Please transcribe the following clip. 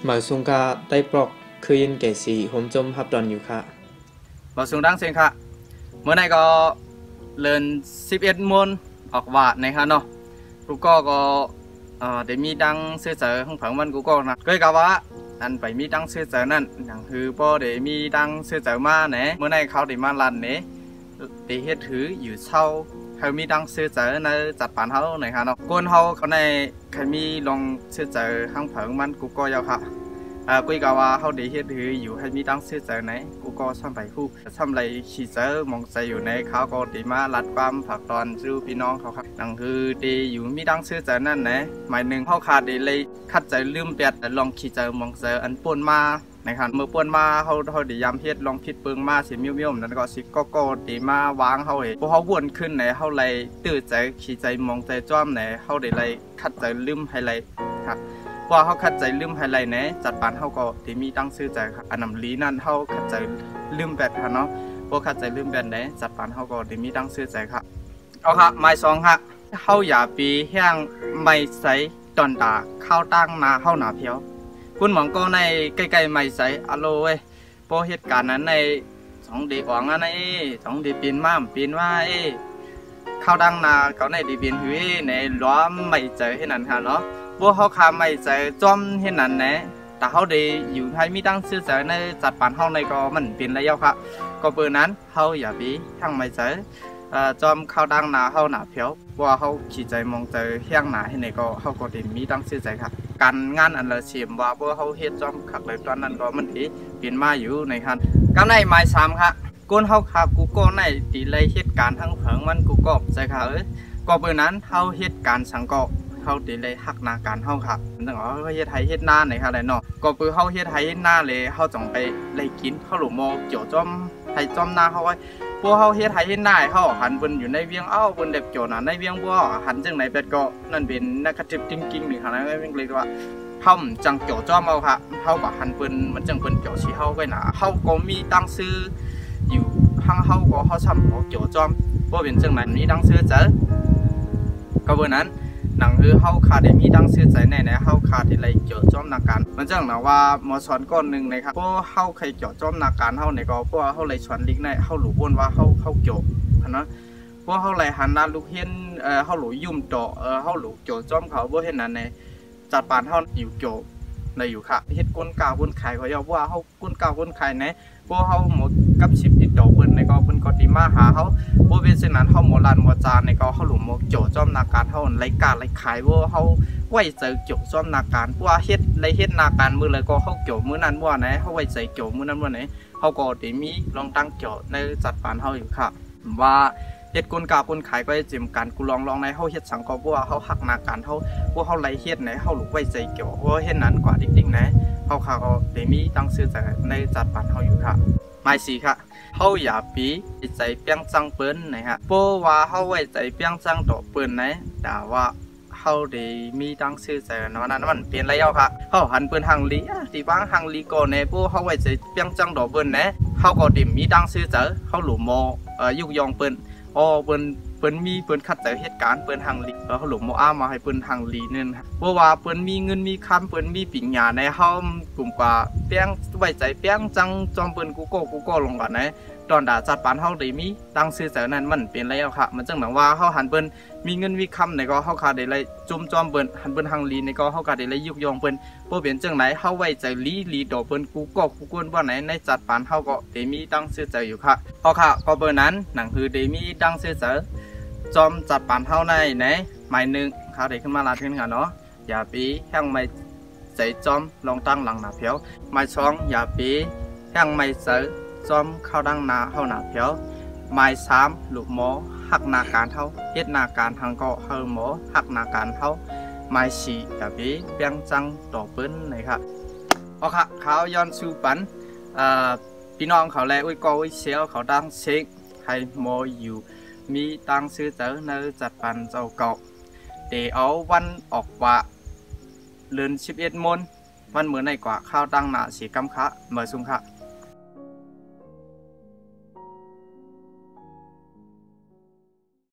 หมายสุงกาได้ปลอกคือยินแก่สีผมจมฮับดอนอยู่ค่ะบอสุงดังเสียงค่ะเมื่อไหร่ก็เลิน11 มวนออกว่าในค่ะเนาะกูก็เดี๋ยวมีดังเสื้อเสือของผังมันกูก็นะก็กะว่าอันไปมีดังเสื้อเสือนั่นอย่างคือพอเดี๋ยวมีดังเสื้อเสือมาเนี่ยเมื่อไหร่เขาเดี๋ยวมาลันเนี่ยเดี๋ยวเฮ็ดถืออยู่เช่าเขามีดังเสื้อเสือในจัดปานเขาในค่ะเนาะก้นเขาในใครมีลองเสื้อเสือข้างผังมันกูก็ยาวค่ะกุยกาว่าเขาได้เฮ็ดถืออยู่ให้มีดังเสื้อเสือไหนกูก็ซ้ำไปคู่ซ้ำไรขี่เสือมองใจอยู่ในเขาก็ได้มาลัดความผักตอนจูพี่น้องเขาครับนั่นคือได้อยู่มีดังเสื้อเสือนั่นนะหมายหนึ่งเขาขาดได้เลยคัดใจลืมเปียดลองขี่เสือมองเสืออันป่วนมานะครับเมื่อป่วนมาเขาได้ยำเฮ็ดลองพิดเปิงมาสิมิ้วๆนั่นก็สิก็ได้มาวางเขาเองพวกเขาวนขึ้นไหนเขาเลยตื่นใจขี่ใจมองใจจ้อมไหนเขาได้เลยคัดใจลืมให้เลยครับว่าเขาคัดใจลืมไฮไลท์เนี่ยจัดปานเขาก็ที่มีตั้งชื่อใจครับอันนำลีนั่นเขาคัดใจลืมแบดค่ะเนาะพวกคัดใจลืมแบดเนี่ยจัดปานเขาก็ที่มีตั้งชื่อใจครับเอาค่ะไม้สองค่ะเขาอย่าปีแห้งไม่ใส่ตอนตาเข้าตั้งนาเข้าหนาเพียวคุณหมองก็ในใกล้ๆไม่ใส่อโลเว้ยพอเหตุการณ์นั้นใน2 เดือนก่อนนั่น2 เดือนปีนมาปีนว่าเข้าตั้งนาเขาในดีปีนหื้อในล้อมไม่เจอให้นั่นค่ะเนาะพวกเขาขาไม่ใจจอมเห็นนั่นแหละแต่เขาได้อยู่ให้มีตั้งชื่อใจในจัดปานเขาในก็มันเป็นระยะค่ะก็เปิดนั้นเขาอย่าไปทั้งไม่ใจจอมเข้าดังหนาเขาหนาเพียวว่าเขาขี่ใจมองใจเฮี้ยงหนาให้ในก็เขาก็ได้มีตั้งชื่อใจค่ะการงานอันละเฉียมว่าพวกเขาเฮ็ดจอมขักเลยตอนนั้นก็มันที่เปลี่ยนมาอยู่ในคันกำในไม้3ค่ะก้นเขาขากูก็ในตีเลยเหตุการณ์ทั้งเผิงมันกูก็ใจค่ะก็เปิดนั้นเขาเหตุการณ์สังก็เขาตีเลยหักนาการเขาค่ะตั้งแต่เขาเฮ็ดไทยเฮ็ดหน้าในค่ะเลยเนาะก็ปือเขาเฮ็ดไทยเฮ็ดหน้าเลยเขาจงไปเลยกินเขาหลุมโมเกี่ยวจอมไทยจอมหน้าเขาไว้พวกเขาเฮ็ดไทยเฮ็ดหน้าเขาหันบนอยู่ในเวียงบนเด็บโจน่ะในเวียงบัวหันจังไหนเป็ดก็นั่นเป็นนักจิตจริงๆหนึ่งค่ะนะไม่เป็นเลยว่าเขาจังเกี่ยวจอมเอาค่ะเขาแบบหันปืนมันจังเป็นเกี่ยวชี้เขาไว้หนาเขาก็มีตั้งซื้ออยู่ข้างเขาก็เขาทำเขาเกี่ยวจอมว่าเป็นจังไหนมีตั้งซื้อเจอก็วันนั้นหนังคือเขาขาดได้มีดังชื่อใจในเขาขาดที่ไรเกี่ยวจ้อมนาการมันจังนะว่าหมอสอนก้อนหนึ่งนะครับพวกเขาใครเกี่ยวจ้อมนาการเขาในก็พวกเขาเลยชวนลิกในเขาหลุบวนว่าเขาเกี่ยวนะพวกเขาเลยหันหน้าลุกเห็นเขาหลุยุ่มต่อเขาหลุเกี่ยวจ้อมเขาพวกเห็นนั้นในจัดปานเขาอยู่เกี่ยวในอยู่ค่ะเฮ็ดก้นกาวก้นไข่เขาเยาว่าเขาก้นกาวก้นไข่ในพวกเขาหมดกับชิปติดต่อเปิ้นในก็เปิ้นก็ตีมาหาเขาพวกเป็นเช่นนั้นเขาหมดลานหมดจานในก็เขาหลุมหมดโจจ้อมนาการเขาไล่การไล่ขายว่าเขาไว้ใจโจจ้อมนาการพวกเฮ็ดไล่เฮ็ดนาการมือเลยก็เขาเกี่ยวมือนั้นว่าไหนเขาไว้ใจเกี่ยวมือนั้นว่าไหนเขาก็ตีมีลองตั้งเกี่ยวในจัดปานเขาอยู่ค่ะว่าเฮ็ดก้นกาก้นขายก็จิมการกูลองในเขาเฮ็ดสังก็พวกเขาหักนาการเขาพวกเขาไล่เฮ็ดไหนเขาหลุกไว้ใจเกี่ยวว่าเฮ็ดนั้นกว่าดิ่งๆนะเขาก็ตีมีตั้งซื้อใจในจัดปานเขาอยู่ค่ะไม้4ค่ะเขาอย่าปีใจเปียงจังเปิ้นนะฮะเพราะว่าเขาไว้ใจเปียงจังต่อเปิ้นนะแต่ว่าเขาได้มีตั้งชื่อใจเนาะนั่นมันเปลี่ยนระยะค่ะเขาหันเปิ้นหังลีที่บ้างหังลีก่อนในพวกเขาไว้ใจเปียงจังต่อเปิ้นนะเขาก็ได้มีตั้งชื่อใจเขาหลุมโมยุกยองเปิ้นเปิ้นมีเปิ้นคัดใจเหตุการณ์เปิ้นหังลีเขาหลุมโมมาให้เปิ้นหังลีนั่นเพราะว่าเปิ้นมีเงินมีคำเปิ้นมีปิญญาในเขากลุ่มกว่าเปียงไว้ใจเปียงจังจอมเปิ้นกูก็ลงก่อนนะตอนด่าจัดปานเขาได้มีตั้งชื่อใจนั้นมันเป็นระยะค่ะมันจังหมายว่าเขาหันเปิ้นมีเงินมีคำในก็เขาขาดได้เลยจุ่มจอมเปิ้นหันเปิ้นหังลีในก็เขาขาดได้เลยยุกยองเปิ้นเพราะเป็นจังไหนเขาไว้ใจลีต่อเปิ้นกูกวนว่าไหนในจัดปานเขาก็ได้มีตั้งชื่อใจอยู่ค่ะพอค่ะก็เปิ้นนั้นหนังคือได้มีตั้งชื่อใจจอมจัดปานเท่าในไหนหมายหนึ่งเขาได้ขึ้นมาลาขึ้นค่ะเนาะอย่าปีแห้งไม่ใจจอมลองตั้งหลังหนาเพียวหมาย2อย่าปีแห้งไม่ใจจอมเข้าดังนาเข้าหนาเพียวหมาย3หลุมหมอหักนาการเท่าเฮ็ดนาการทางก็เฮอหมอหักนาการเท่าหมาย4อย่าปีเปียงจังต่อเปิ้นนะครับโอเคเขาย้อนสู่ปันพี่น้องเขาแลอุ้ยก็อุ้ยเสียวเขาดังเช็คให้หมออยู่มีตั้งชื่อเจอในจัดปันเจ้าเก่าเดี๋ยวเอาวันออกว่าเดือน11 มนมันเหมือนในกว่าข้าวตั้งหนาสีกำคะเหมือนซุงค่ะ